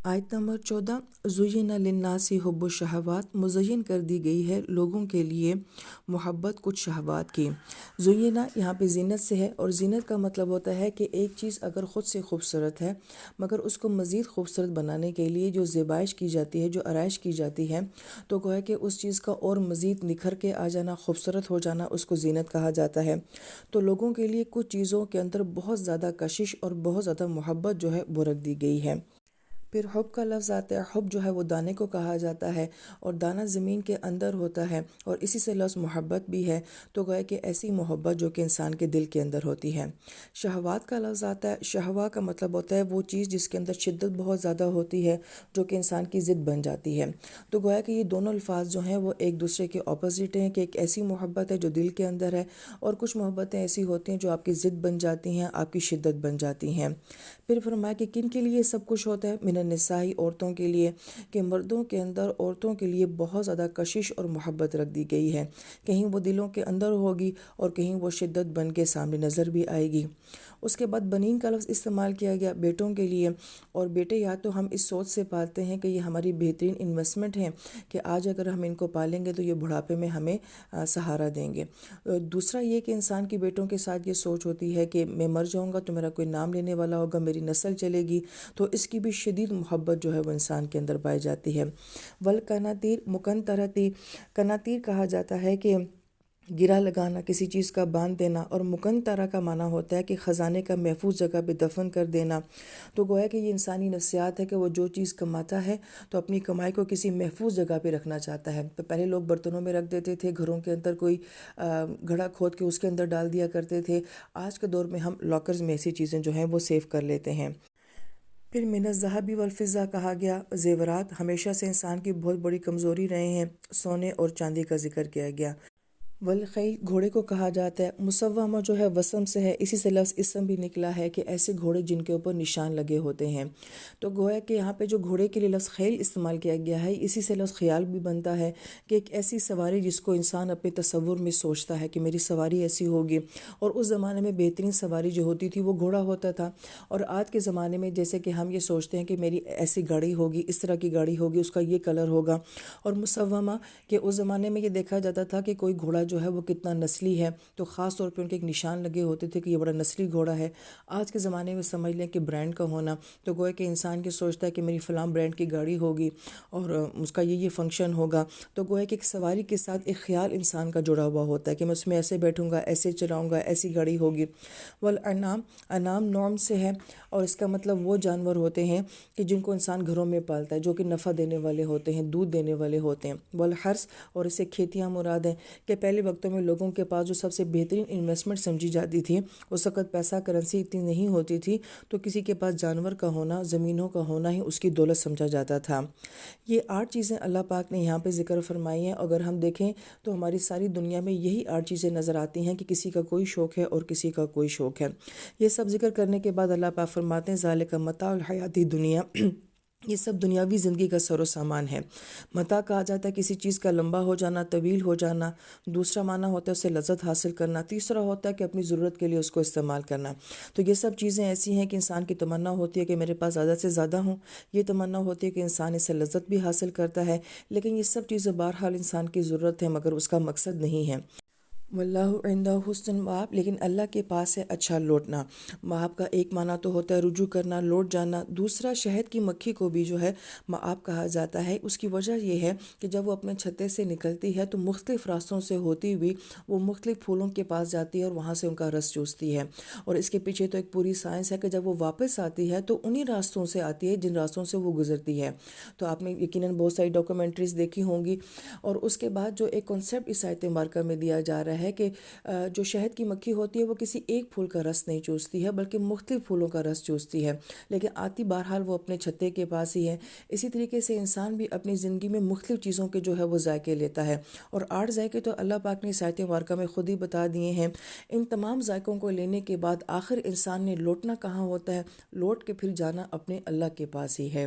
आयत नंबर 14 ज़ुय्यिना लिन्नासि हुब्बु शहवात, मुज़य्यन कर दी गई है लोगों के लिए मोहब्बत कुछ शहवात की। ज़ुय्यिना यहाँ पे ज़ीनत से है, और ज़ीनत का मतलब होता है कि एक चीज़ अगर ख़ुद से खूबसूरत है मगर उसको मज़ीद खूबसूरत बनाने के लिए जो ज़ेबाइश की जाती है, जो आराइश की जाती है, तो गोया कि उस चीज़ का और मज़ीद निखर के आ जाना, खूबसूरत हो जाना, उसको ज़ीनत कहा जाता है। तो लोगों के लिए कुछ चीज़ों के अंदर बहुत ज़्यादा कशिश और बहुत ज़्यादा मोहब्बत जो है वो रख दी गई है। फिर हुब का लफ्ज़ आता है। हुब जो है वो दाने को कहा जाता है, और दाना ज़मीन के अंदर होता है, और इसी से लफ्ज़ मोहब्बत भी है। तो गोया कि ऐसी मोहब्बत जो कि इंसान के दिल के अंदर होती है। शहवात का लफ्ज़ आता है। शहवा का मतलब होता है वो चीज़ जिसके अंदर शिद्दत बहुत ज़्यादा होती है, जो कि इंसान की ज़िद बन जाती है। तो गोया कि ये दोनों अल्फाज जो हैं वो एक दूसरे के ऑपोजिट हैं, कि एक ऐसी मोहब्बत है जो दिल के अंदर है, और कुछ मोहब्बतें ऐसी होती हैं जो आपकी ज़िद बन जाती हैं, आपकी शिद्दत बन जाती हैं। फिर फरमाया कि किन के लिए सब कुछ होता है, मिनन्निसाई, औरतों के लिए, कि मर्दों के अंदर औरतों के लिए बहुत ज़्यादा कशिश और मोहब्बत रख दी गई है। कहीं वो दिलों के अंदर होगी और कहीं वो शिद्दत बन के सामने नज़र भी आएगी। उसके बाद बनीन का लफ्ज़ इस्तेमाल किया गया बेटों के लिए, और बेटे या तो हम इस सोच से पालते हैं कि ये हमारी बेहतरीन इन्वेस्टमेंट है, कि आज अगर हम इनको पालेंगे तो ये बुढ़ापे में हमें सहारा देंगे। दूसरा ये कि इंसान की बेटों के साथ ये सोच होती है कि मैं मर जाऊंगा तो मेरा कोई नाम लेने वाला होगा, मेरी नस्ल चलेगी, तो इसकी भी शदीद मोहब्बत जो है वो इंसान के अंदर पाई जाती है। वल कनातीर मुकनतरती, कनातीर कहा जाता है कि गिरा लगाना, किसी चीज़ का बांध देना, और मुकनतरा का माना होता है कि ख़जाने का महफूज जगह पे दफन कर देना। तो गोया कि ये इंसानी नफ्सियात है कि वो जो चीज़ कमाता है तो अपनी कमाई को किसी महफूज जगह पे रखना चाहता है। तो पहले लोग बर्तनों में रख देते थे, घरों के अंदर कोई घड़ा खोद के उसके अंदर डाल दिया करते थे। आज के दौर में हम लॉकर्स में ऐसी चीज़ें जो हैं वो सेव कर लेते हैं। फिर मिनज़ ज़हबी वल फ़िज़्ज़ा कहा गया। ज़ेवरात हमेशा से इंसान की बहुत बड़ी कमज़ोरी रहे हैं। सोने और चांदी का जिक्र किया गया। वलखैल घोड़े को कहा जाता है। मुसव्वमा जो है वसम से है, इसी से लफ्ज़ इसम भी निकला है, कि ऐसे घोड़े जिनके ऊपर निशान लगे होते हैं। तो गोया कि यहाँ पे जो घोड़े के लिए लफ्ज़ खैल इस्तेमाल किया गया है, इसी से लफ्ज़ ख्याल भी बनता है, कि एक ऐसी सवारी जिसको इंसान अपने तसव्वुर में सोचता है कि मेरी सवारी ऐसी होगी। और उस ज़माने में बेहतरीन सवारी जो होती थी वो घोड़ा होता था। और आज के ज़माने में जैसे कि हम ये सोचते हैं कि मेरी ऐसी गाड़ी होगी, इस तरह की गाड़ी होगी, उसका ये कलर होगा। और मुसव्वमा, कि उस ज़माने में ये देखा जाता था कि कोई घोड़ा जो है वो कितना नस्ली है, तो ख़ास तौर पे उनके एक निशान लगे होते थे कि ये बड़ा नस्ली घोड़ा है। आज के ज़माने में समझ लें कि ब्रांड का होना, तो गोया कि इंसान की सोचता है कि मेरी फ़लाँ ब्रांड की गाड़ी होगी और उसका ये फ़ंक्शन होगा। तो गोया कि एक सवारी के साथ एक ख़्याल इंसान का जुड़ा हुआ होता है कि मैं उसमें ऐसे बैठूँगा, ऐसे चलाऊँगा, ऐसी गाड़ी होगी। वल अनाम, अनाम नॉम से है, और इसका मतलब वो जानवर होते हैं कि जिनको इंसान घरों में पालता है, जो कि नफ़ा देने वाले होते हैं, दूध देने वाले होते हैं। वल हर्स, और इससे खेतियाँ मुराद हैं, कि पहले वक्तों में लोगों के पास जो सबसे बेहतरीन इन्वेस्टमेंट समझी जाती थी, उस वक़्त पैसा करेंसी इतनी नहीं होती थी, तो किसी के पास जानवर का होना, ज़मीनों का होना ही उसकी दौलत समझा जाता था। ये 8 चीज़ें अल्लाह पाक ने यहाँ पे ज़िक्र फरमाई हैं। अगर हम देखें तो हमारी सारी दुनिया में यही 8 चीज़ें नज़र आती हैं, कि किसी का कोई शौक़ है और किसी का कोई शौक़ है। ये सब ज़िक्र करने के बाद अल्लाह पाक फरमाते हैं ज़ालिका मताउल हयाती दुनिया, ये सब दुनियावी ज़िंदगी का सरो सामान है। मता कहा जाता है किसी चीज़ का लंबा हो जाना, तवील हो जाना। दूसरा माना होता है उससे लज़्ज़त हासिल करना। तीसरा होता है कि अपनी ज़रूरत के लिए उसको इस्तेमाल करना। तो ये सब चीज़ें ऐसी हैं कि इंसान की तमन्ना होती है कि मेरे पास ज़्यादा से ज़्यादा हों। ये तमन्ना होती है कि इंसान इससे लज़्ज़त भी हासिल करता है, लेकिन ये सब चीज़ें बहरहाल इंसान की ज़रूरत है, मगर उसका मकसद नहीं है। वल्लाहु इंदहु हुस्नुल माआब, लेकिन अल्लाह के पास है अच्छा लौटना। माआब का एक माना तो होता है रुजू करना, लौट जाना। दूसरा, शहद की मक्खी को भी जो है माआब कहा जाता है। उसकी वजह यह है कि जब वो अपने छत्ते से निकलती है तो मुख्तलिफ़ रास्तों से होती हुई वो मुख्तलिफ़ फूलों के पास जाती है और वहाँ से उनका रस चूसती है। और इसके पीछे तो एक पूरी साइंस है कि जब वो वापस आती है तो उन्हीं रास्तों से आती है जिन रास्तों से वो गुजरती है। तो आपने यकीनन बहुत सारी डॉक्यूमेंट्रीज़ देखी होंगी। और उसके बाद जो एक कॉन्सेप्ट इस आयत मुबारका में दिया जा रहा है कि जो शहद की मक्खी होती है वो किसी एक फूल का रस नहीं चूसती है, बल्कि मुख्तलिफ फूलों का रस चूसती है, लेकिन आती बहरहाल वो अपने छत्ते के पास ही है। इसी तरीके से इंसान भी अपनी ज़िंदगी में मुख्तलिफ चीज़ों के जो है वो जायके लेता है, और 8 जायके तो अल्लाह पाक ने इस आयत मुबारका में खुद ही बता दिए हैं। इन तमाम जायकों को लेने के बाद आखिर इंसान ने लौटना कहाँ होता है? लौट के फिर जाना अपने अल्लाह के पास ही है।